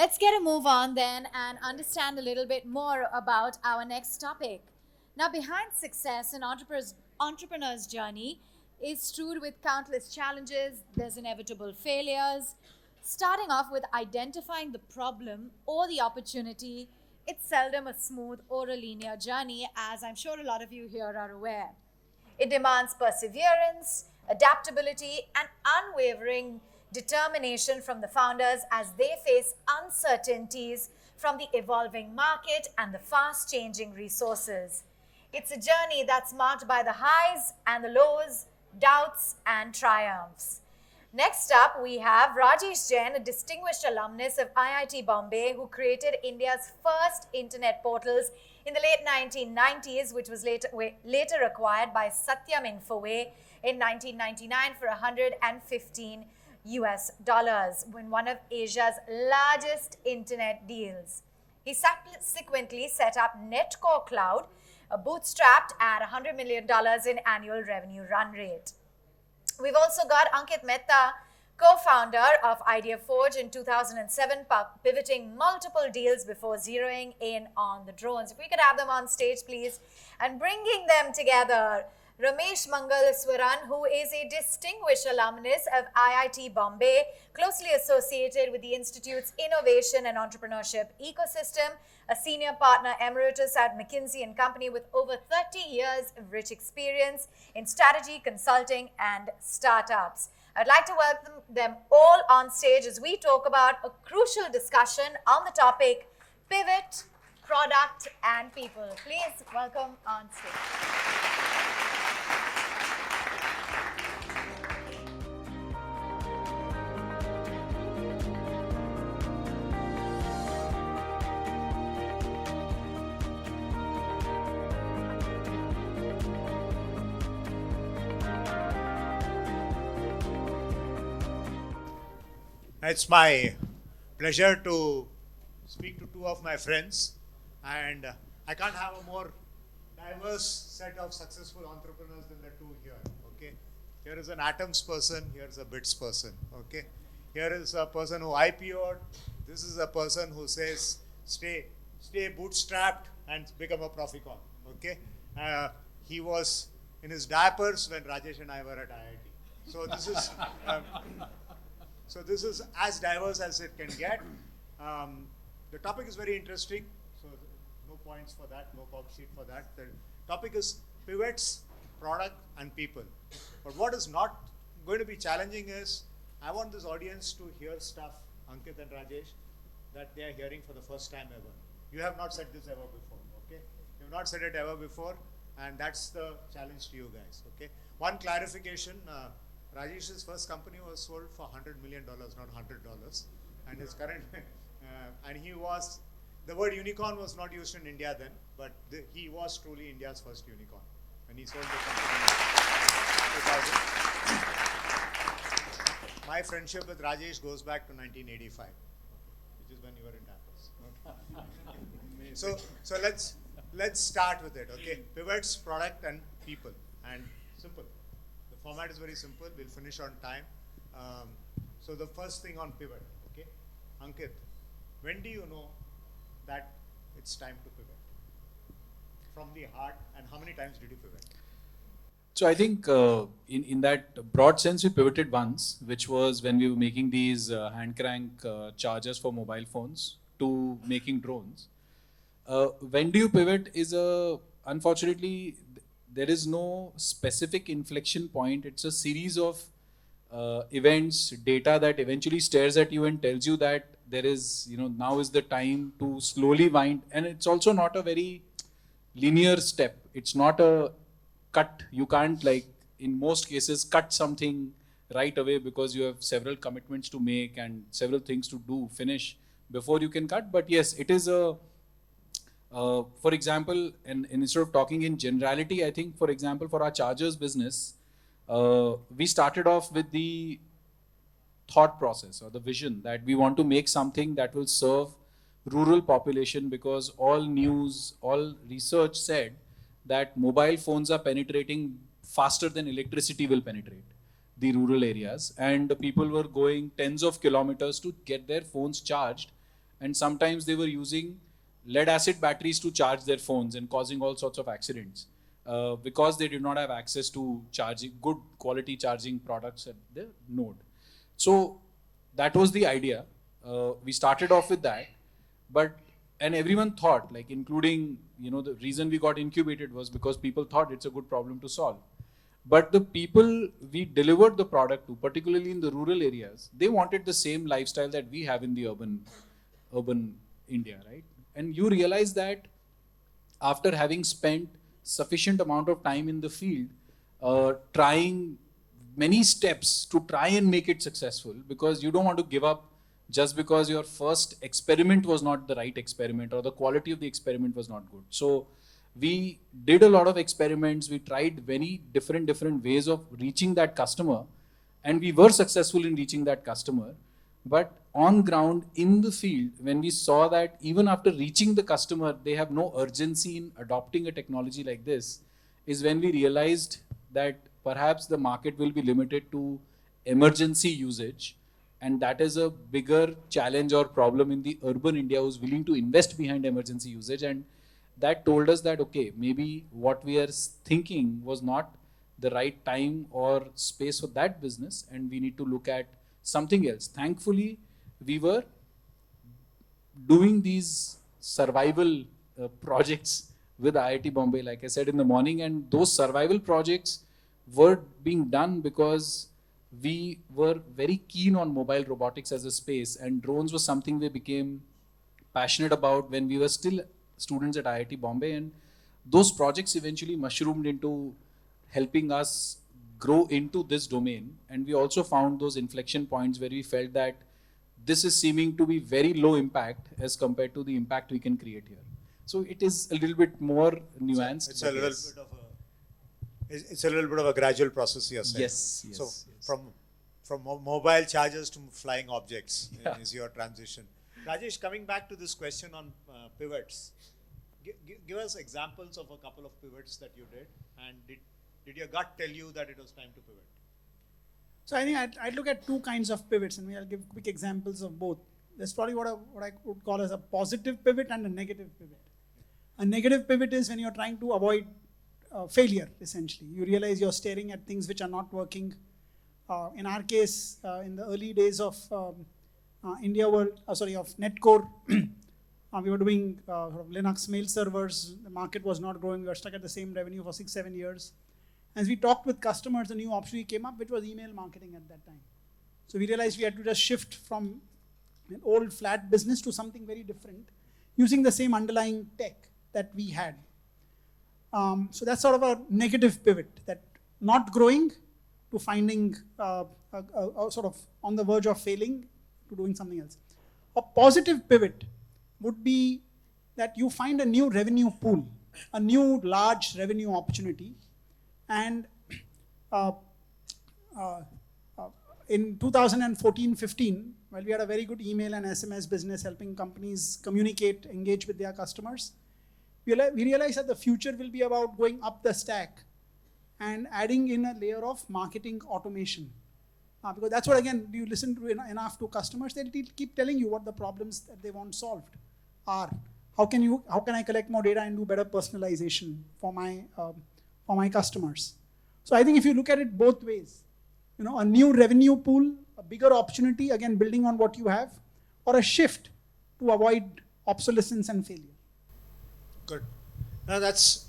Let's get a move on then and understand a little bit more about our next topic. Now, behind success, an entrepreneur's journey is strewed with countless challenges. There's inevitable failures. Starting off with identifying the problem or the opportunity, it's seldom a smooth or a linear journey, as I'm sure a lot of you here are aware. It demands perseverance, adaptability, and unwavering determination from the founders as they face uncertainties from the evolving market and the fast changing resources. It's a journey that's marked by the highs and the lows, doubts and triumphs. Next up, we have Rajesh Jain, a distinguished alumnus of IIT Bombay, who created India's first internet portals in the late 1990s, which was later acquired by Satyam Infoway in 1999 for $115 in one of Asia's largest internet deals. He subsequently set up Netcore Cloud, bootstrapped at $100 million in annual revenue run rate. We've also got Ankit Mehta, co-founder of IdeaForge in 2007, pivoting multiple deals before zeroing in on the drones. If we could have them on stage, please. And bringing them together, Ramesh Mangalaswaran, who is a distinguished alumnus of IIT Bombay, closely associated with the Institute's Innovation and Entrepreneurship ecosystem, a senior partner emeritus at McKinsey & Company with over 30 years of rich experience in strategy, consulting, and startups. I'd like to welcome them all on stage as we talk about a crucial discussion on the topic pivot, product, and people. Please welcome on stage. It's my pleasure to speak to two of my friends, and I can't have a more diverse set of successful entrepreneurs than the two here. Okay, here is an atoms person, here is a bits person. Okay, here is a person who IPO'd. This is a person who says stay bootstrapped and become a proficon. Okay, he was in his diapers when Rajesh and I were at IIT. So this is. So this is as diverse as it can get. The topic is very interesting, so no points for that, no cop sheet for that. The topic is pivots, product, and people. But what is not going to be challenging is, I want this audience to hear stuff, Ankit and Rajesh, that they are hearing for the first time ever. You have not said this ever before, okay? You have not said it ever before, and that's the challenge to you guys, okay? One clarification, Rajesh's first company was sold for $100 million, not $100. And his current, and he was, the word unicorn was not used in India then, but he was truly India's first unicorn. And he sold the company in 2000. My friendship with Rajesh goes back to 1985, which is when you were in Dappers. So let's start with it, okay? Pivots, product, and people, and simple. Format is very simple. We'll finish on time. So the first thing on pivot, okay? Ankit, when do you know that it's time to pivot? From the heart, and how many times did you pivot? So I think in that broad sense, we pivoted once, which was when we were making these hand crank chargers for mobile phones to making drones. When do you pivot is unfortunately, there is no specific inflection point. It's a series of events, data that eventually stares at you and tells you that there is, now is the time to slowly wind. And it's also not a very linear step. It's not a cut. You can't, like in most cases, cut something right away because you have several commitments to make and several things to do, finish before you can cut. But yes, it is for example, and instead of talking in generality, I think, for example, for our chargers business, we started off with the thought process or the vision that we want to make something that will serve rural population, because all news, all research said that mobile phones are penetrating faster than electricity will penetrate the rural areas, and the people were going tens of kilometers to get their phones charged. and sometimes they were using lead acid batteries to charge their phones and causing all sorts of accidents because they did not have access to charging, good quality charging products at the node. So that was the idea. We started off with that, and everyone thought, like including, the reason we got incubated was because people thought it's a good problem to solve. But the people we delivered the product to, particularly in the rural areas, they wanted the same lifestyle that we have in the urban India, right? And you realize that after having spent sufficient amount of time in the field, trying many steps to try and make it successful, because you don't want to give up just because your first experiment was not the right experiment or the quality of the experiment was not good. So we did a lot of experiments. We tried many different ways of reaching that customer, and we were successful in reaching that customer. But on ground in the field, when we saw that even after reaching the customer, they have no urgency in adopting a technology like this, is when we realized that perhaps the market will be limited to emergency usage. And that is a bigger challenge or problem in the urban India who's willing to invest behind emergency usage. And that told us that, okay, maybe what we are thinking was not the right time or space for that business, and we need to look at something else. Thankfully, we were doing these survival projects with IIT Bombay, like I said in the morning, and those survival projects were being done because we were very keen on mobile robotics as a space, and drones was something we became passionate about when we were still students at IIT Bombay, and those projects eventually mushroomed into helping us grow into this domain. And we also found those inflection points where we felt that this is seeming to be very low impact as compared to the impact we can create here. So it is a little bit more nuanced. It's a little bit of a gradual process, you're saying. Yes. So from mobile chargers to flying objects is your transition. Rajesh, coming back to this question on pivots, give us examples of a couple of pivots that you did, and did your gut tell you that it was time to pivot? So I think I'd look at two kinds of pivots, and I'll give quick examples of both. There's probably what I would call as a positive pivot and a negative pivot. A negative pivot is when you're trying to avoid failure, essentially. You realize you're staring at things which are not working. In our case, in the early days of of Netcore, we were doing sort of Linux mail servers. The market was not growing. We were stuck at the same revenue for 6-7 years. As we talked with customers, a new opportunity came up, which was email marketing at that time. So we realized we had to just shift from an old flat business to something very different, using the same underlying tech that we had. So that's sort of a negative pivot, that not growing to finding a sort of on the verge of failing to doing something else. A positive pivot would be that you find a new revenue pool, a new large revenue opportunity. And in 2014-15, while we had a very good email and SMS business helping companies communicate, engage with their customers, we realized that the future will be about going up the stack and adding in a layer of marketing automation. Because that's what, again, you listen to enough to customers, they'll keep telling you what the problems that they want solved are. How can I collect more data and do better personalization for my customers? So I think if you look at it both ways, a new revenue pool, a bigger opportunity, again, building on what you have, or a shift to avoid obsolescence and failure. Good. Now that's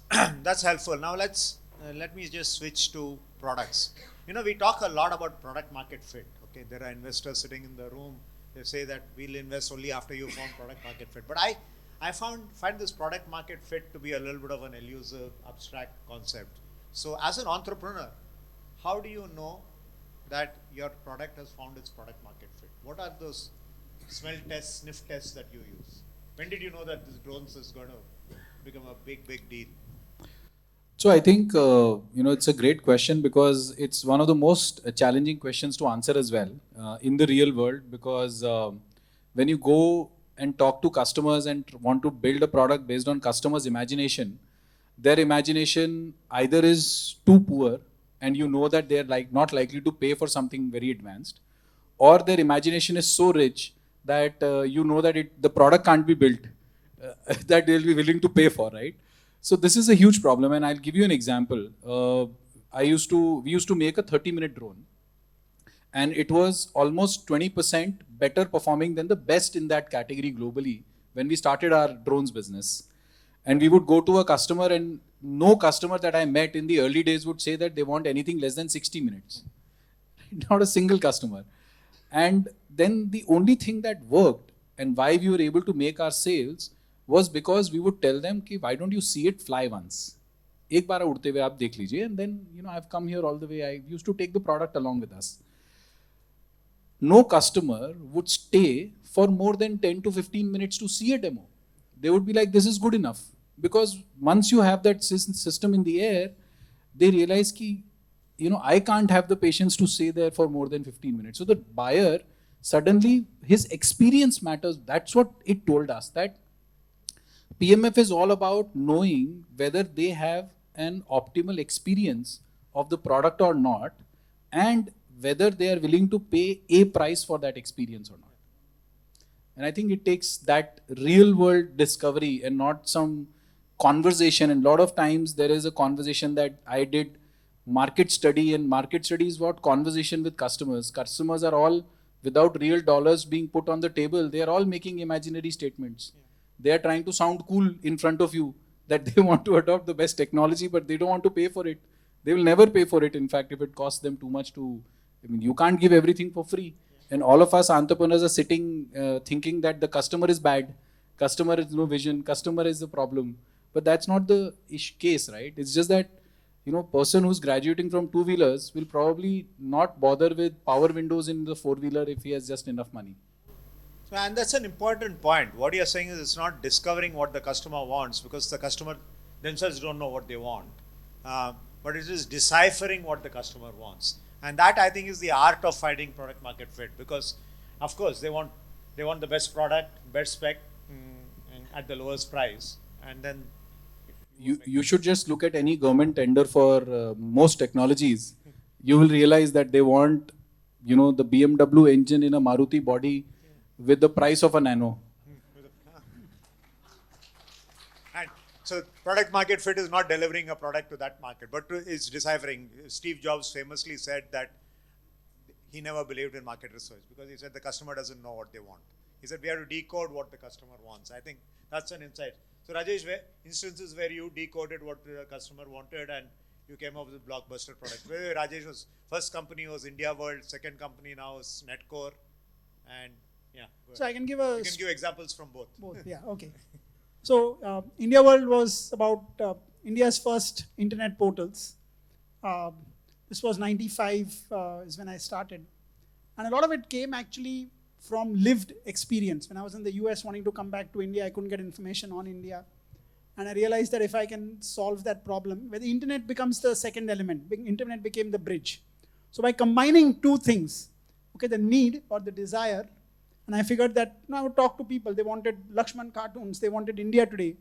helpful. Now let me just switch to products. We talk a lot about product market fit. Okay, there are investors sitting in the room. They say that we'll invest only after you found product market fit. But I find this product market fit to be a little bit of an elusive, abstract concept. So as an entrepreneur, how do you know that your product has found its product market fit? What are those smell tests, sniff tests that you use? When did you know that this drones is going to become a big deal? So I think, it's a great question because it's one of the most challenging questions to answer as well in the real world, because when you go and talk to customers and want to build a product based on customers' imagination, their imagination either is too poor and you know that they're not likely to pay for something very advanced, or their imagination is so rich that you know that the product can't be built, that they'll be willing to pay for, right? So this is a huge problem, and I'll give you an example. We used to make a 30-minute drone, and it was almost 20% better performing than the best in that category globally when we started our drones business. And we would go to a customer, and no customer that I met in the early days would say that they want anything less than 60 minutes. Not a single customer. And then the only thing that worked and why we were able to make our sales was because we would tell them, why don't you see it fly once? एक बार उड़ते हुए आप देख लीजिए, and then I've come here all the way. I used to take the product along with us. No customer would stay for more than 10 to 15 minutes to see a demo. They would be like, this is good enough. Because once you have that system in the air, they realize I can't have the patience to stay there for more than 15 minutes. So the buyer, suddenly his experience matters. That's what it told us, that PMF is all about knowing whether they have an optimal experience of the product or not, and whether they are willing to pay a price for that experience or not. And I think it takes that real world discovery and not some conversation. And a lot of times there is a conversation that I did market study, and market study is what conversation with customers. Customers are all, without real dollars being put on the table, they are all making imaginary statements. Yeah. They are trying to sound cool in front of you that they want to adopt the best technology, but they don't want to pay for it. They will never pay for it. In fact, if it costs them too much you can't give everything for free. Yeah. And all of us entrepreneurs are sitting thinking that the customer is bad, customer is no vision, customer is the problem. But that's not the case, right? It's just that person who's graduating from two-wheelers will probably not bother with power windows in the four-wheeler if he has just enough money. And that's an important point. What you're saying is it's not discovering what the customer wants, because the customer themselves don't know what they want. But it is deciphering what the customer wants. And that, I think, is the art of finding product market fit, because of course they want the best product, best spec, and at the lowest price. And then you should just look at any government tender for most technologies. You will realize that they want the BMW engine in a Maruti body with the price of a Nano. And so product market fit is not delivering a product to that market, but it's deciphering. Steve Jobs famously said that he never believed in market research, because he said the customer doesn't know what they want. He said we have to decode what the customer wants. I think that's an insight. So Rajesh, instances where you decoded what the customer wanted and you came up with blockbuster products. Rajesh was first company was India World, second company now is Netcore, and yeah. So I can give examples from both. Both, yeah, okay. So India World was about India's first internet portals. This was 95 is when I started, and a lot of it came actually from lived experience. When I was in the US wanting to come back to India, I couldn't get information on India. And I realized that if I can solve that problem, where the internet becomes the second element, internet became the bridge. So by combining two things, the need or the desire, and I figured that I would talk to people. They wanted Lakshman cartoons, they wanted India Today.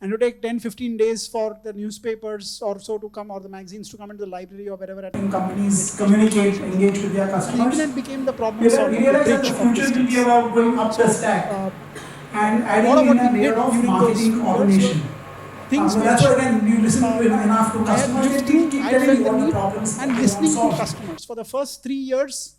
And it would take 10, 15 days for the newspapers or so to come, or the magazines to come into the library or wherever. Companies communicate, engage with their customers. The internet became the problem solver. We realized that the future will be about going up the stack and adding in a layer of marketing automation. That's why again, you listen to enough to customers. They keep telling you what the problems and listening to customers. For the first 3 years,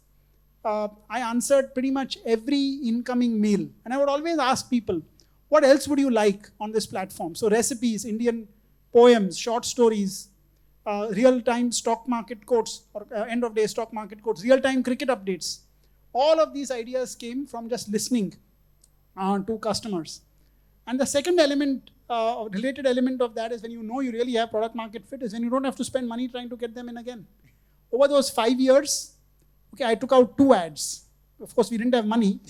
I answered pretty much every incoming mail. And I would always ask people, what else would you like on this platform? So recipes, Indian poems, short stories, real-time stock market quotes, or end-of-day stock market quotes, real-time cricket updates. All of these ideas came from just listening to customers. And the second element, related element of that is when you really have product market fit, is when you don't have to spend money trying to get them in again. Over those 5 years, I took out 2 ads. Of course, we didn't have money.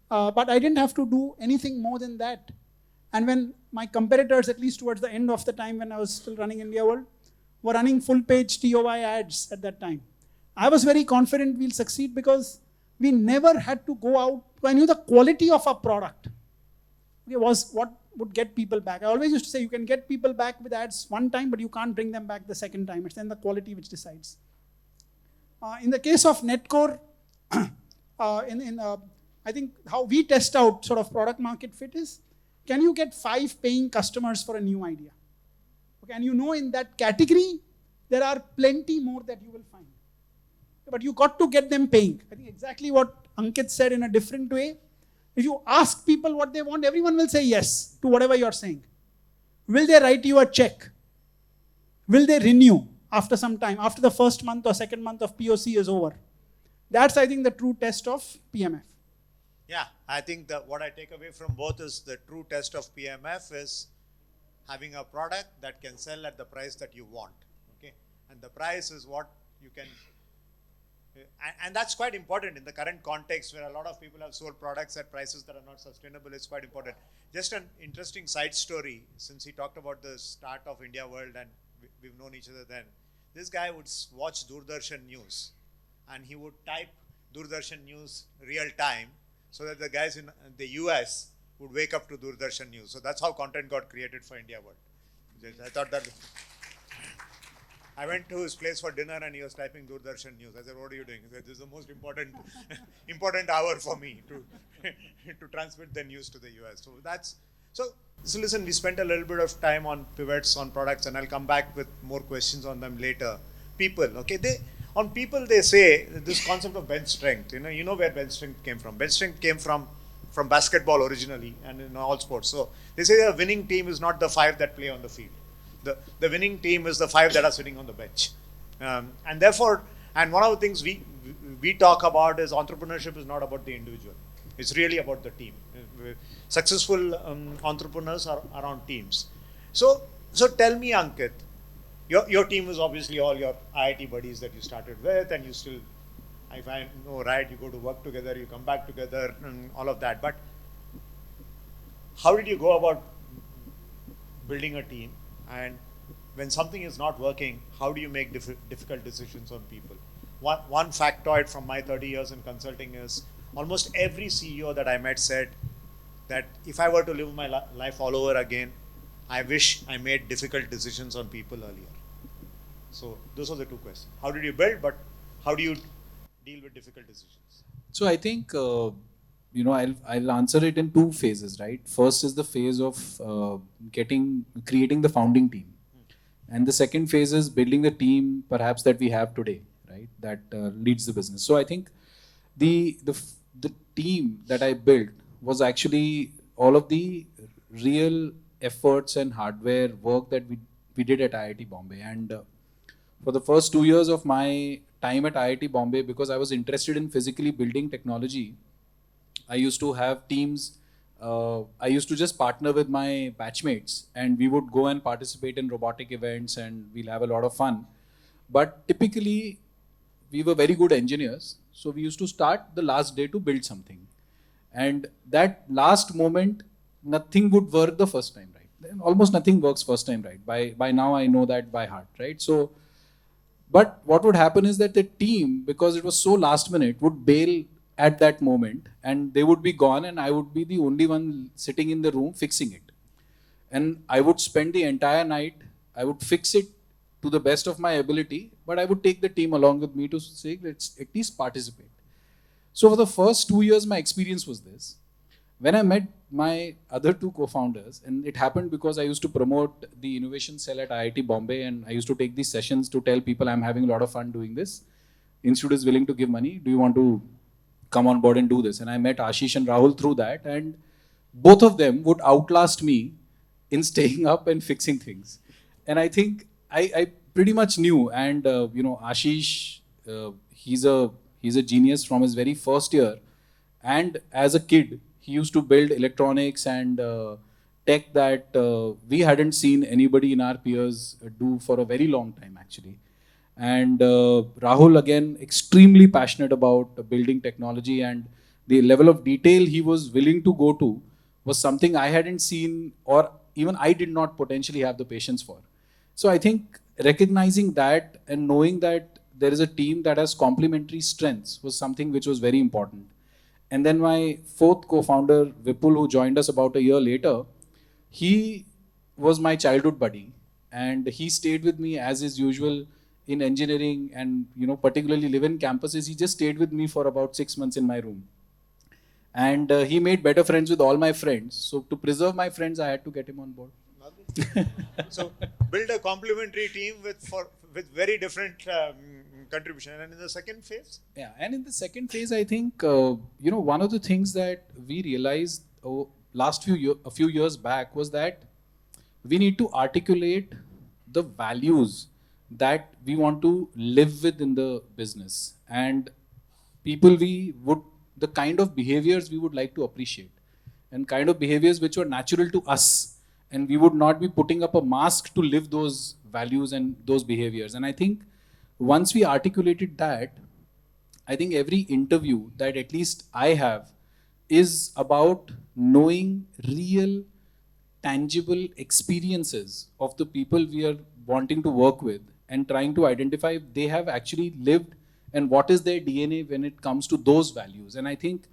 But I didn't have to do anything more than that. And when my competitors, at least towards the end of the time when I was still running India World, were running full-page TOI ads at that time, I was very confident we'll succeed because we never had to go out. I knew the quality of our product was what would get people back. I always used to say you can get people back with ads one time, but you can't bring them back the second time. It's then the quality which decides. In the case of Netcore, I think how we test out sort of product market fit is, can you get 5 paying customers for a new idea? Okay, and you know in that category, there are plenty more that you will find. But you got to get them paying. I think exactly what Ankit said in a different way. If you ask people what they want, everyone will say yes to whatever you're saying. Will they write you a check? Will they renew after some time, after the first month or second month of POC is over? That's, I think, the true test of PMF. Yeah, I think that what I take away from both is the true test of PMF is having a product that can sell at the price that you want. Okay, and the price is what you can. And that's quite important in the current context where a lot of people have sold products at prices that are not sustainable. It's quite important. Just an interesting side story, since he talked about the start of India World and we've known each other then. This guy would watch Doordarshan News and he would type Doordarshan News real time so that the guys in the US would wake up to Doordarshan News. So that's how content got created for India World. I thought that. I went to his place for dinner and he was typing Doordarshan News. I said, what are you doing? He said, this is the most important hour for me to transmit the news to the US. So listen, we spent a little bit of time on pivots on products and I'll come back with more questions on them later. People, okay, they say this concept of bench strength, you know where bench strength came from. Bench strength came from basketball originally and in all sports. So they say a winning team is not the 5 that play on the field. The winning team is the 5 that are sitting on the bench. And therefore, and one of the things we talk about is entrepreneurship is not about the individual. It's really about the team. Successful entrepreneurs are around teams. So tell me, Ankit, your team is obviously all your IIT buddies that you started with, and you still, if I know right, you go to work together, you come back together, and all of that. But how did you go about building a team? And when something is not working, how do you make difficult decisions on people? One factoid from my 30 years in consulting is almost every CEO that I met said that if I were to live my life all over again, I wish I made difficult decisions on people earlier. So those are the 2 questions. How did you build, but how do you deal with difficult decisions? So I think, I'll answer it in 2 phases, right? First is the phase of creating the founding team. And the second phase is building the team perhaps that we have today, right? That leads the business. So I think the team that I built was actually all of the real efforts and hardware work that we did at IIT Bombay. And for the first 2 years of my time at IIT Bombay, because I was interested in physically building technology, I used to have teams. I used to just partner with my batchmates and we would go and participate in robotic events and we'll have a lot of fun. But typically, we were very good engineers. So we used to start the last day to build something. And that last moment, nothing would work the first time, right? Almost nothing works first time, right? By now, I know that by heart, right? So, but what would happen is that the team, because it was so last minute, would bail at that moment and they would be gone and I would be the only one sitting in the room fixing it. And I would spend the entire night, I would fix it to the best of my ability, but I would take the team along with me to say, let's at least participate. So for the first 2 years, my experience was this. When I met my other 2 co-founders, and it happened because I used to promote the innovation cell at IIT Bombay and I used to take these sessions to tell people I'm having a lot of fun doing this. Institute is willing to give money. Do you want to come on board and do this? And I met Ashish and Rahul through that, and both of them would outlast me in staying up and fixing things. And I think I pretty much knew. And Ashish, he's a genius from his very first year. And as a kid, he used to build electronics and tech that we hadn't seen anybody in our peers do for a very long time, actually. And Rahul, again, extremely passionate about building technology, and the level of detail he was willing to go to was something I hadn't seen, or even I did not potentially have the patience for. So I think recognizing that and knowing that there is a team that has complementary strengths was something which was very important. And then my 4th co-founder, Vipul, who joined us about a year later, he was my childhood buddy, and he stayed with me as is usual in engineering and particularly live in campuses. He just stayed with me for about 6 months in my room. And he made better friends with all my friends. So to preserve my friends, I had to get him on board. So build a complementary team with very different contribution. And in the second phase? Yeah, and in the second phase, I think one of the things that we realized a few years back was that we need to articulate the values that we want to live with in the business, and the kind of behaviors we would like to appreciate, and kind of behaviors which were natural to us, and we would not be putting up a mask to live those values and those behaviors. And I think once we articulated that, I think every interview that at least I have is about knowing real, tangible experiences of the people we are wanting to work with, and trying to identify if they have actually lived and what is their DNA when it comes to those values. And I think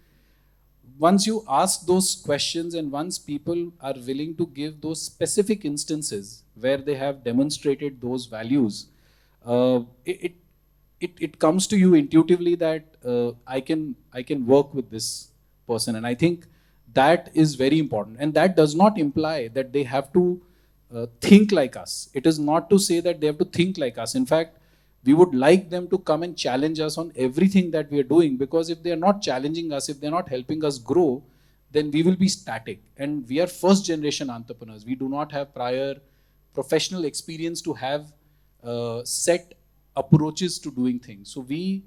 once you ask those questions, and once people are willing to give those specific instances where they have demonstrated those values, it comes to you intuitively that I can work with this person. And I think that is very important. And that does not imply that they have to think like us. It is not to say that they have to think like us. In fact, we would like them to come and challenge us on everything that we are doing, because if they are not challenging us, if they are not helping us grow, then we will be static. And we are first generation entrepreneurs. We do not have prior professional experience to have set approaches to doing things. So we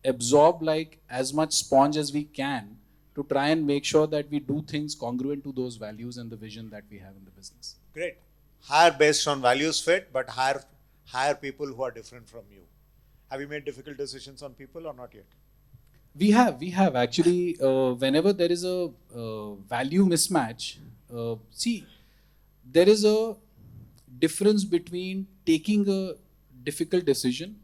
absorb like as much sponge as we can to try and make sure that we do things congruent to those values and the vision that we have in the business. Great. Hire based on values fit, but hire people who are different from you. Have you made difficult decisions on people or not yet? We have actually, whenever there is a value mismatch, see, there is a difference between taking a difficult decision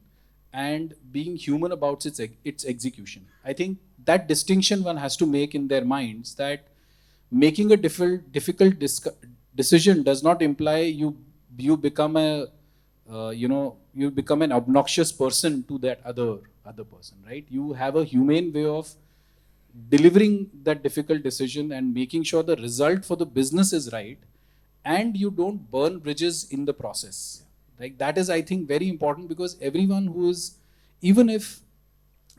and being human about its execution. I think that distinction one has to make in their minds, that making a difficult decision does not imply you become you become an obnoxious person to that other person, right? You have a humane way of delivering that difficult decision and making sure the result for the business is right, and you don't burn bridges in the process. Like that is, I think, very important, because everyone who is, even if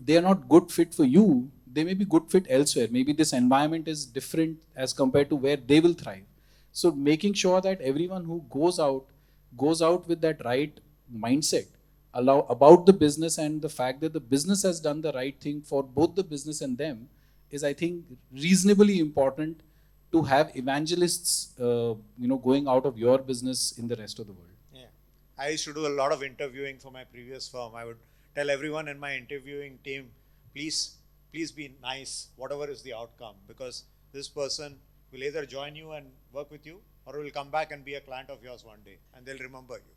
they are not good fit for you, they may be good fit elsewhere. Maybe this environment is different as compared to where they will thrive. So making sure that everyone who goes out with that right mindset about the business, and the fact that the business has done the right thing for both the business and them, is, I think, reasonably important to have evangelists, going out of your business in the rest of the world. Yeah, I used to do a lot of interviewing for my previous firm. I would tell everyone in my interviewing team, please be nice, whatever is the outcome, because this person will either join you and work with you, or will come back and be a client of yours one day, and they'll remember you.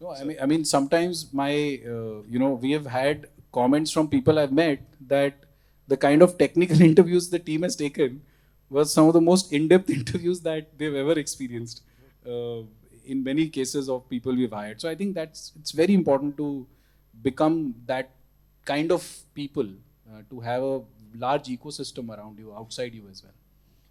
No, I mean, sometimes we have had comments from people I've met that the kind of technical interviews the team has taken was some of the most in-depth interviews that they've ever experienced in many cases of people we've hired. So I think it's very important to become that kind of people, to have a large ecosystem around you, outside you as well.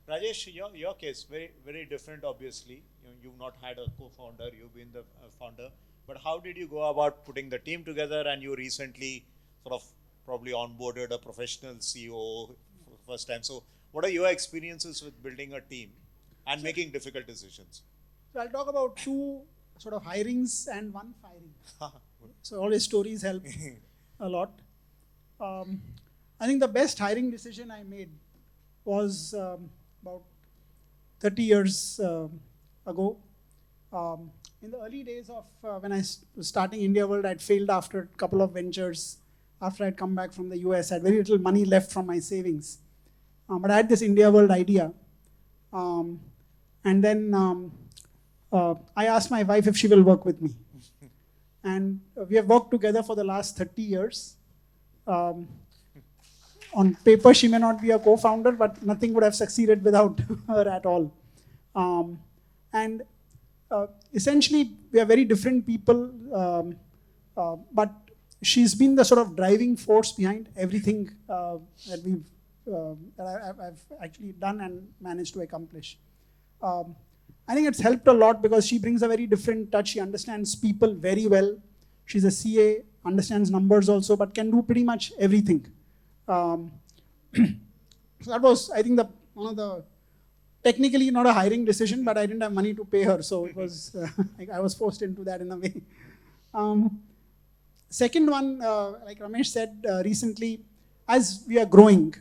Rajesh, your case, very, very different, obviously. You've not had a co-founder, you've been the founder. But how did you go about putting the team together? And you recently sort of probably onboarded a professional CEO for the first time. So what are your experiences with building a team and making difficult decisions? So I'll talk about two sort of hirings and one firing. So always stories help a lot. I think the best hiring decision I made was about 30 years ago. In the early days of when I was starting India World, I'd failed after a couple of ventures. After I'd come back from the US, I had very little money left from my savings. But I had this India World idea. And then I asked my wife if she will work with me. And we have worked together for the last 30 years. On paper, she may not be a co-founder, but nothing would have succeeded without her at all. Essentially, we are very different people, but she's been the sort of driving force behind everything that we've I've actually done and managed to accomplish. I think it's helped a lot because she brings a very different touch. She understands people very well. She's a CA, understands numbers also, but can do pretty much everything. So that was, I think, one of the, technically not a hiring decision, but I didn't have money to pay her, so it was, I was forced into that in a way. Second one, like Ramesh said recently, as we are growing,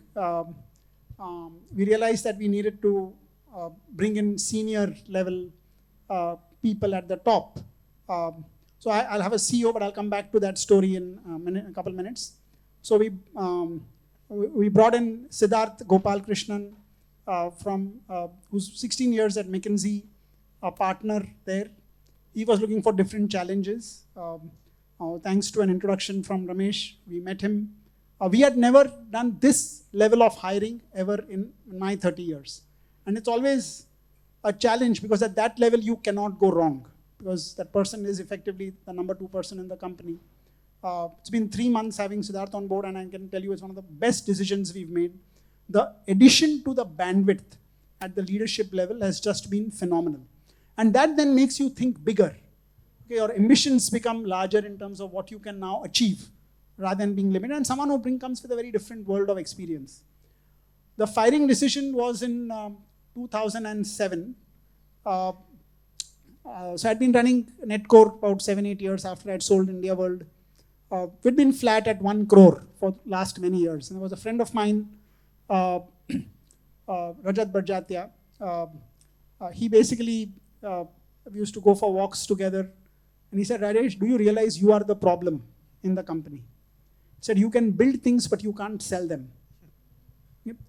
we realized that we needed to bring in senior level people at the top. So I'll have a CEO, but I'll come back to that story in a couple minutes. So we brought in Siddharth Gopalkrishnan who's 16 years at McKinsey, a partner there. He was looking for different challenges. Thanks to an introduction from Ramesh, we met him. We had never done this level of hiring ever in my 30 years. And it's always a challenge because at that level you cannot go wrong because that person is effectively the number 2 person in the company. It's been 3 months having Siddharth on board, and I can tell you it's one of the best decisions we've made. The addition to the bandwidth at the leadership level has just been phenomenal. And that then makes you think bigger. Okay, your ambitions become larger in terms of what you can now achieve rather than being limited. And someone who comes with a very different world of experience. The firing decision was in 2007. So I'd been running Netcore about 7-8 years after I'd sold India World. We'd been flat at 1 crore for the last many years. And there was a friend of mine, Rajat Barjatia. He basically, we used to go for walks together. And he said, Rajesh, do you realize you are the problem in the company? He said, you can build things, but you can't sell them.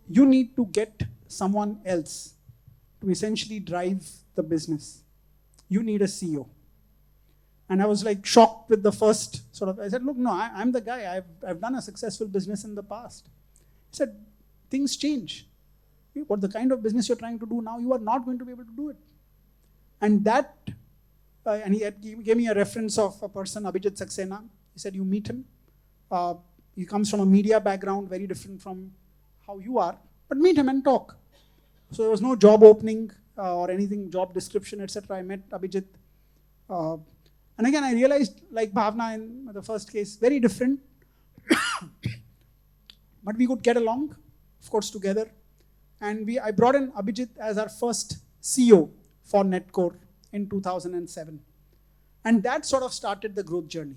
You need to get someone else to essentially drive the business. You need a CEO. And I was like shocked with the first sort of, I said, look, no, I'm the guy. I've done a successful business in the past. He said, things change. What the kind of business you're trying to do now, you are not going to be able to do it. And that, and he gave me a reference of a person, Abhijit Saxena. He said, you meet him. He comes from a media background, very different from how you are, but meet him and talk. So there was no job opening or anything, job description, etc. I met Abhijit. And again, I realized, like Bhavna in the first case, very different. But we could get along, of course, together. And I brought in Abhijit as our first CEO for Netcore in 2007. And that sort of started the growth journey.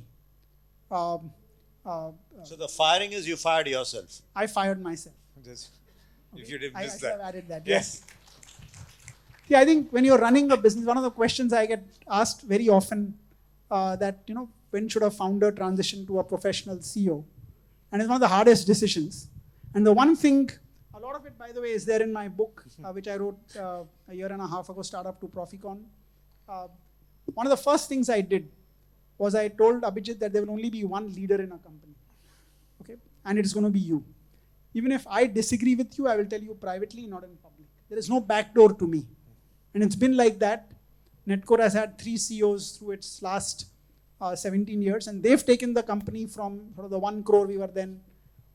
So the firing is you fired yourself? I fired myself. Just, if you didn't I miss should that. have added that, yes. Yeah, I think when you're running a business, one of the questions I get asked very often that, when should a founder transition to a professional CEO? And it's one of the hardest decisions. And the one thing, a lot of it, by the way, is there in my book, which I wrote a year and a half ago, Startup to Proficon. One of the first things I did was I told Abhijit that there will only be one leader in a company. Okay? And it's going to be you. Even if I disagree with you, I will tell you privately, not in public. There is no backdoor to me. And it's been like that. Netcore has had 3 CEOs through its last 17 years, and they've taken the company from sort of the 1 crore we were then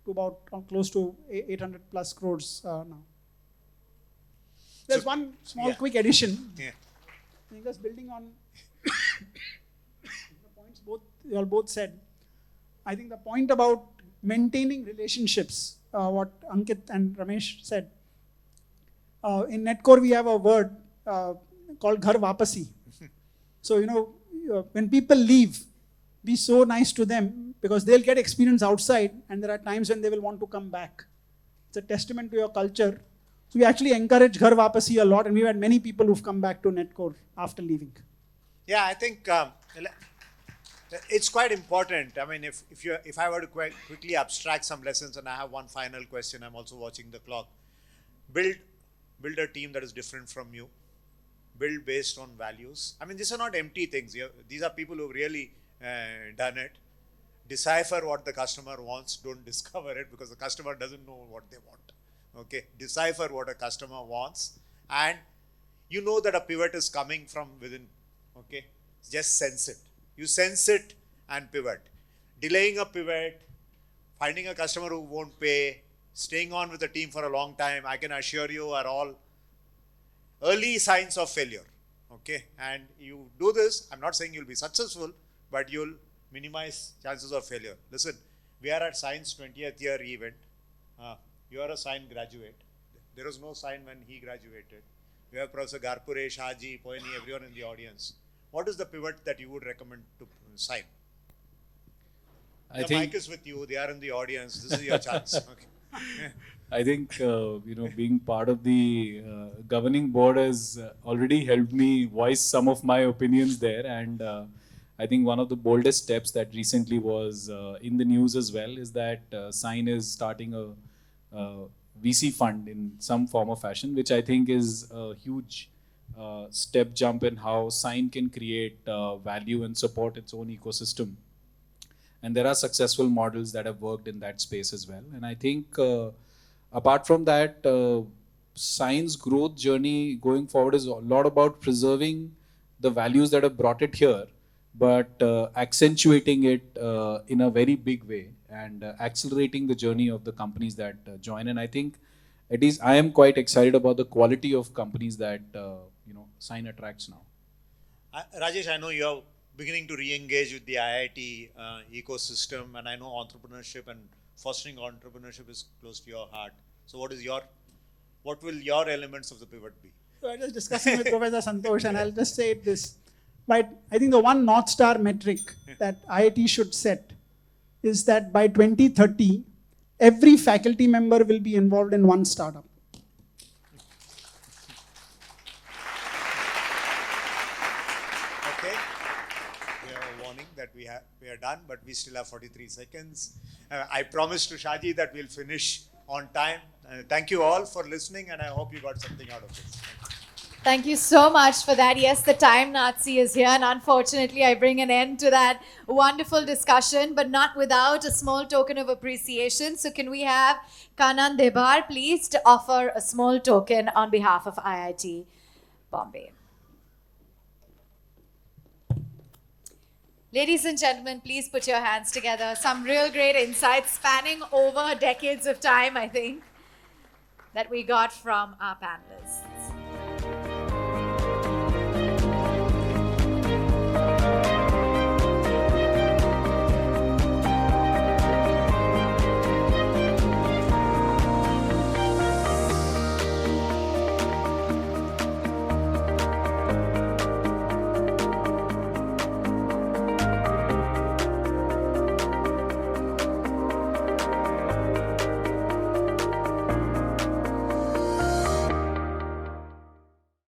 to about close to 800 plus crores now. There's one small quick addition. Yeah. I think just building on the points you all both said. I think the point about maintaining relationships, what Ankit and Ramesh said. In Netcore, we have a word called ghar wapasi. So, when people leave, be so nice to them because they'll get experience outside and there are times when they will want to come back. It's a testament to your culture. So we actually encourage ghar wapasi a lot, and we've had many people who've come back to Netcore after leaving. Yeah, I think it's quite important. I mean, if I were to quickly abstract some lessons, and I have one final question, I'm also watching the clock. Build a team that is different from you. Build based on values. I mean, these are not empty things. These are people who've really done it. Decipher what the customer wants. Don't discover it because the customer doesn't know what they want. Okay, decipher what a customer wants, and you know that a pivot is coming from within. Okay, just sense it. You sense it and pivot. Delaying a pivot, finding a customer who won't pay, staying on with the team for a long time, I can assure you, are all early signs of failure. Okay, and you do this, I'm not saying you'll be successful, but you'll minimize chances of failure. Listen, we are at SINE's 20th year event. You are a SINE graduate. There was no SINE when he graduated. We have Professor Garpure, Shaji, Poini, everyone in the audience. What is the pivot that you would recommend to SINE? The mic is with you. They are in the audience. This is your chance. Okay. I think being part of the governing board has already helped me voice some of my opinions there, and I think one of the boldest steps that recently was in the news as well is that SINE is starting a VC fund in some form or fashion, which I think is a huge step jump in how SINE can create value and support its own ecosystem. And there are successful models that have worked in that space as well. And I think apart from that, SINE's growth journey going forward is a lot about preserving the values that have brought it here, but accentuating it in a very big way and accelerating the journey of the companies that join. And I think at least I am quite excited about the quality of companies that SINE attracts now. Rajesh, I know you're beginning to re-engage with the IIT ecosystem, and I know entrepreneurship and fostering entrepreneurship is close to your heart. So what will your elements of the pivot be? So I was discussing with Professor Santosh, and I'll just say this. But I think the one North Star metric that IIT should set is that by 2030, every faculty member will be involved in one startup. Okay. We have a warning that we are done, but we still have 43 seconds. I promised to Shaji that we'll finish on time. Thank you all for listening, and I hope you got something out of this. Thank you so much for that. Yes, the time Nazi is here, and unfortunately I bring an end to that wonderful discussion, but not without a small token of appreciation. So can we have Kanan Debar please to offer a small token on behalf of IIT Bombay. Ladies and gentlemen, please put your hands together. Some real great insights spanning over decades of time, I think, that we got from our panelists.